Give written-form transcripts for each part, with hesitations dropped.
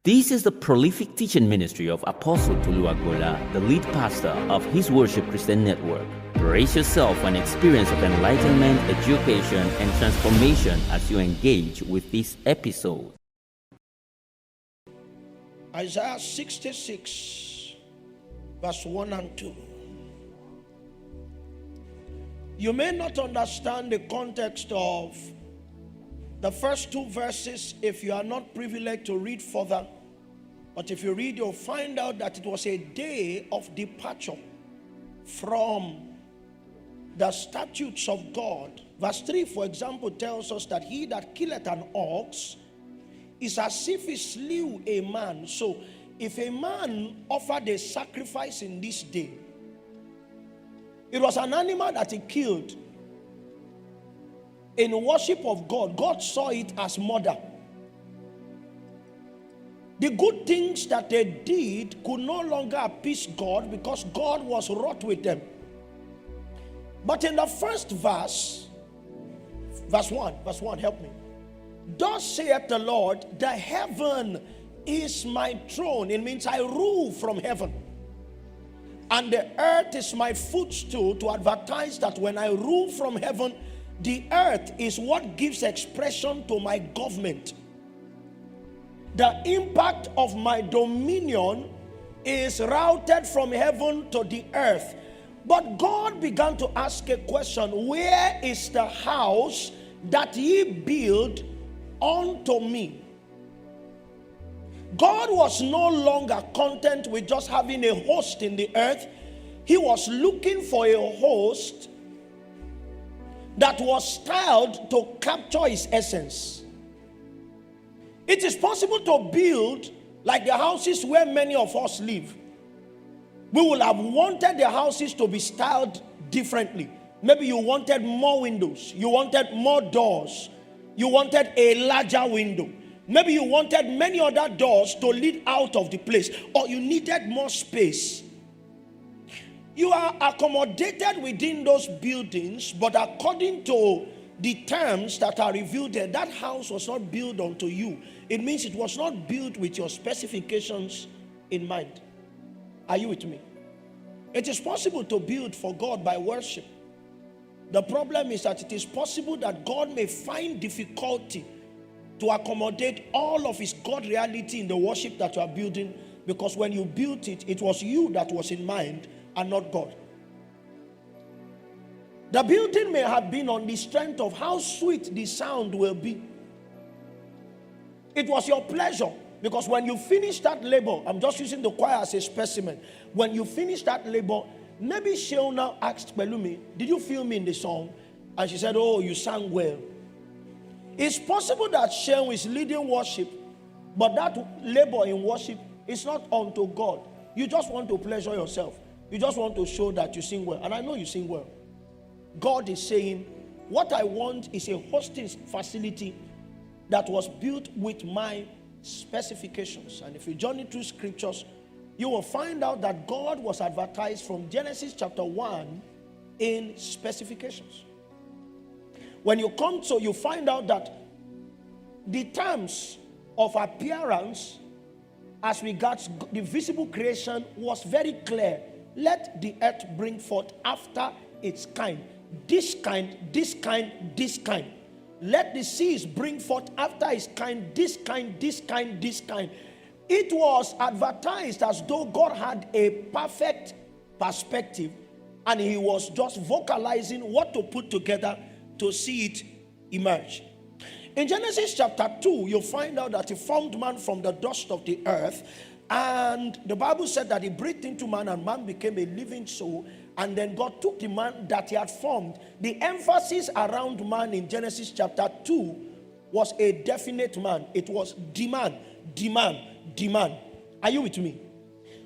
This is the prolific teaching ministry of Apostle Tolu Agboola, the lead pastor of His Worship Christian Network. Brace yourself for an experience of enlightenment, education, and transformation as you engage with this episode. Isaiah 66, verse 1 and 2. You may not understand the context of the first two verses if you are not privileged to read further. But if you read, you'll find out that it was a day of departure from the statutes of God. Verse 3, for example, tells us that he that killeth an ox is as if he slew a man. So if a man offered a sacrifice in this day, it was an animal that he killed in worship of God. God saw it as murder. The good things that they did could no longer appease God because God was wroth with them. But in the first verse 1, help me. Thus saith the Lord, the heaven is my throne. It means I rule from heaven. And the earth is my footstool, to advertise that when I rule from heaven, the earth is what gives expression to my government. The impact of my dominion is routed from heaven to the earth. But God began to ask a question: where is the house that ye build unto me? God was no longer content with just having a host in the earth. He was looking for a host that was styled to capture his essence. It is possible to build like the houses where many of us live. We would have wanted the houses to be styled differently. Maybe you wanted more windows, you wanted more doors, you wanted a larger window. Maybe you wanted many other doors to lead out of the place, or you needed more space. You are accommodated within those buildings, but according to the terms that are revealed there, that house was not built unto you. It means it was not built with your specifications in mind. Are you with me? It is possible to build for God by worship. The problem is that it is possible that God may find difficulty to accommodate all of his God reality in the worship that you are building, because when you built it, it was you that was in mind and not God. The building may have been on the strength of how sweet the sound will be. It was your pleasure, because when you finish that labor, I'm just using the choir as a specimen. When you finish that labor, maybe Sheona asked Pelumi, did you feel me in the song? And she said, oh, you sang well. It's possible that Sheon is leading worship, but that labor in worship is not unto God. You just want to pleasure yourself. You just want to show that you sing well. And I know you sing well. God is saying, what I want is a hosting facility that was built with my specifications. And if you journey through scriptures, you will find out that God was advertised from Genesis chapter 1 in specifications. When you come to, you find out that the terms of appearance as regards the visible creation was very clear. Let the earth bring forth after its kind. This kind, this kind, this kind. Let the seas bring forth after its kind, this kind, this kind, this kind. It was advertised as though God had a perfect perspective, and he was just vocalizing what to put together to see it emerge. In Genesis chapter 2, you'll find out that he formed man from the dust of the earth, and the Bible said that he breathed into man, and man became a living soul. And then God took the man that he had formed. The emphasis around man in Genesis chapter 2 was a definite man. It was demand, demand, demand. Are you with me?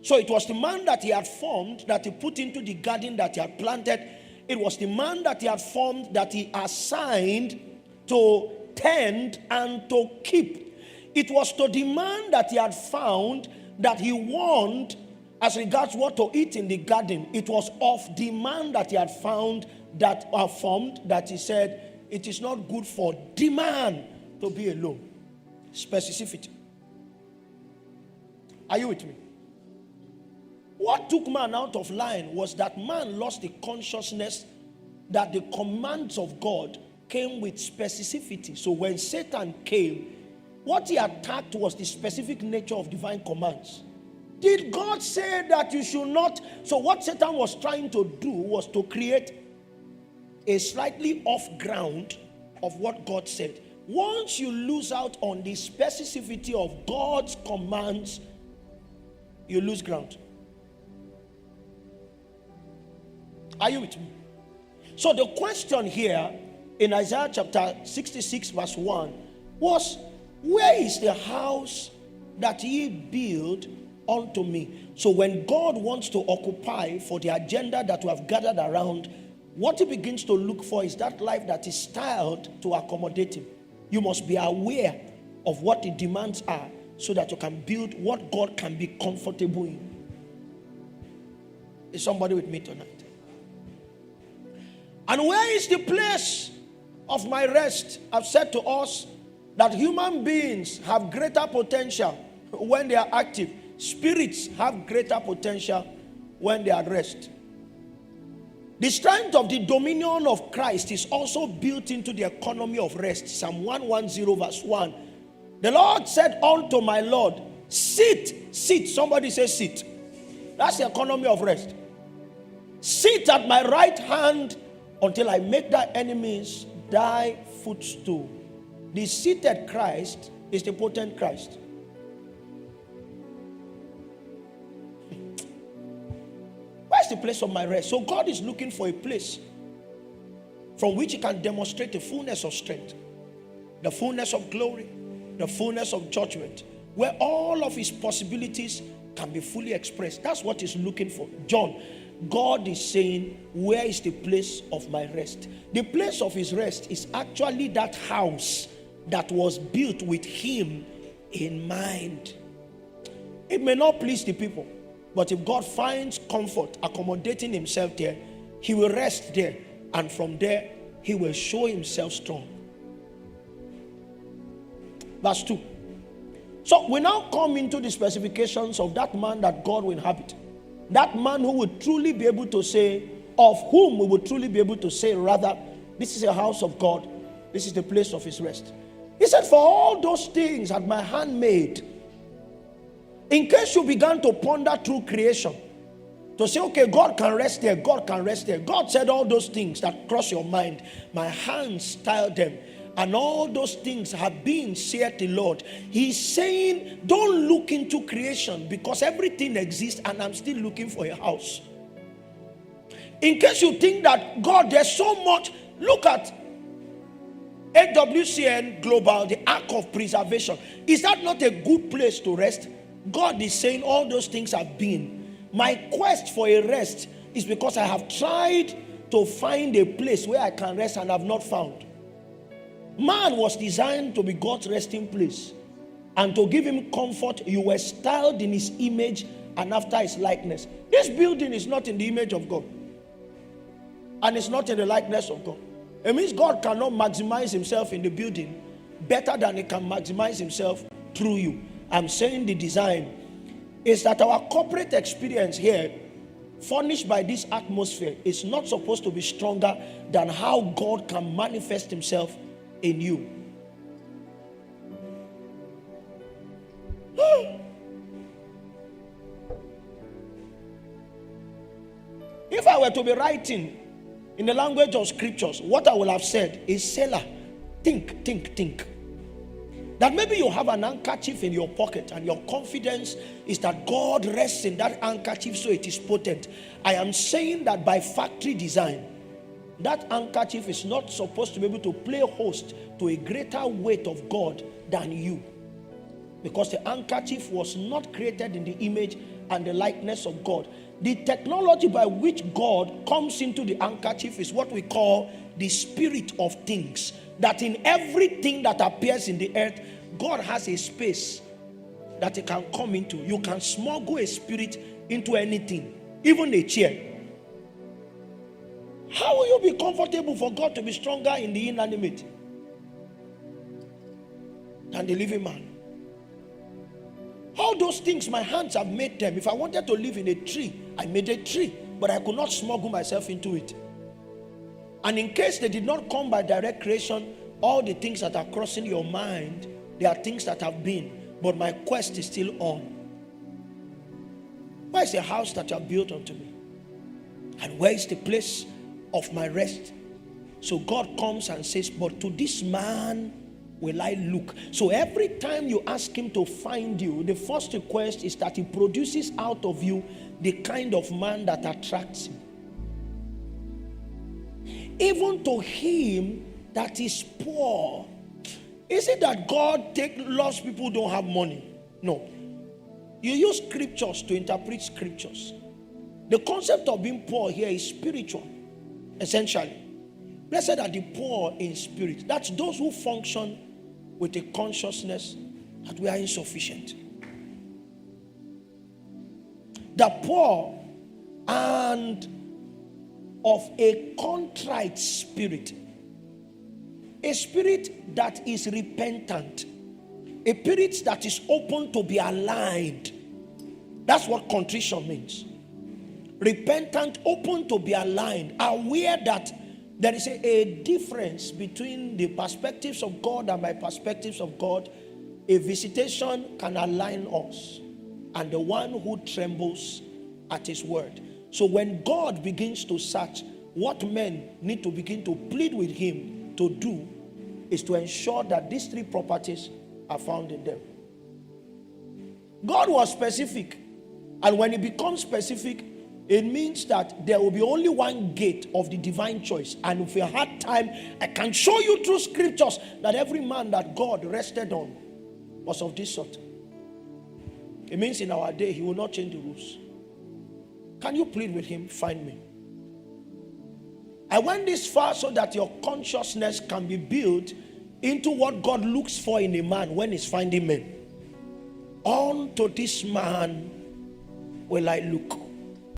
So it was the man that he had formed, that he put into the garden that he had planted. It was the man that he had formed, that he assigned to tend and to keep. It was to the man that he had found that he warned as regards what to eat in the garden. It was of the man that he had found, that are formed, that he said, it is not good for the man to be alone. Specificity. Are you with me? What took man out of line was that man lost the consciousness that the commands of God came with specificity. So when Satan came, what he attacked was the specific nature of divine commands. Did God say that you should not? So what Satan was trying to do was to create a slightly off ground of what God said. Once you lose out on the specificity of God's commands, you lose ground. Are you with me? So the question here in Isaiah chapter 66 verse 1 was, where is the house that ye build unto me? So when God wants to occupy for the agenda that we have gathered around, what he begins to look for is that life that is styled to accommodate him. You must be aware of what the demands are so that you can build what God can be comfortable in. Is somebody with me tonight? And where is the place of my rest? I've said to us that human beings have greater potential when they are active. Spirits have greater potential when they are at rest. The strength of the dominion of Christ is also built into the economy of rest. Psalm 110 verse 1. The Lord said unto my Lord, sit, sit. Somebody say sit. That's the economy of rest. Sit at my right hand until I make thy enemies thy footstool. The seated Christ is the potent Christ. Where's the place of my rest? So God is looking for a place from which he can demonstrate the fullness of strength, the fullness of glory, the fullness of judgment, where all of his possibilities can be fully expressed. That's what he's looking for. John, God is saying, where is the place of my rest? The place of his rest is actually that house that was built with him in mind. It may not please the people, but if God finds comfort accommodating himself there, he will rest there, and from there he will show himself strong. Verse 2. So we now come into the specifications of that man that God will inhabit. That man who would truly be able to say, of whom we would truly be able to say, rather, this is a house of God, this is the place of his rest. He said, for all those things had my hand made. In case you began to ponder through creation, to say, okay, God can rest there, God can rest there. God said all those things that cross your mind, my hands styled them. And all those things have been, saith the Lord. He's saying, don't look into creation because everything exists and I'm still looking for a house. In case you think that, God, there's so much, look at AWCN Global, the Ark of Preservation. Is that not a good place to rest? God is saying all those things have been. My quest for a rest is because I have tried to find a place where I can rest and have not found. Man was designed to be God's resting place and to give him comfort. You were styled in his image and after his likeness. This building is not in the image of God and it's not in the likeness of God. It means God cannot maximize himself in the building better than he can maximize himself through you. I'm saying the design is that our corporate experience here, furnished by this atmosphere, is not supposed to be stronger than how God can manifest himself in you. If I were to be writing in the language of scriptures, what I will have said is, Selah, think. That maybe you have an handkerchief in your pocket and your confidence is that God rests in that handkerchief so it is potent. I am saying that by factory design, that handkerchief is not supposed to be able to play host to a greater weight of God than you. Because the handkerchief was not created in the image and the likeness of God. The technology by which God comes into the handkerchief is what we call the spirit of things. That in everything that appears in the earth, God has a space that it can come into. You can smuggle a spirit into anything, even a chair. How will you be comfortable for God to be stronger in the inanimate than the living man? All those things, my hands have made them. If I wanted to live in a tree, I made a tree, but I could not smuggle myself into it. And in case they did not come by direct creation, all the things that are crossing your mind, they are things that have been, but my quest is still on. Where is the house that you have built unto me? And where is the place of my rest? So God comes and says, but to this man will I look. So every time you ask him to find you, the first request is that he produces out of you the kind of man that attracts him. Even to him that is poor. Is it that God loves people who don't have money? No. You use scriptures to interpret scriptures. The concept of being poor here is spiritual, essentially. Blessed are the poor in spirit. That's those who function with a consciousness that we are insufficient. The poor and of a contrite spirit. A spirit that is repentant. A spirit that is open to be aligned. That's what contrition means. Repentant, open to be aligned, aware that there is a difference between the perspectives of God and my perspectives of God. A visitation can align us, and the one who trembles at his word. So when God begins to search, what men need to begin to plead with him to do is to ensure that these three properties are found in them. God was specific, and when he becomes specific, it means that there will be only one gate of the divine choice. And if you had time, I can show you through scriptures that every man that God rested on was of this sort. It means in our day, he will not change the rules. Can you plead with him? Find me. I went this far so that your consciousness can be built into what God looks for in a man when he's finding men. Unto this man will I look.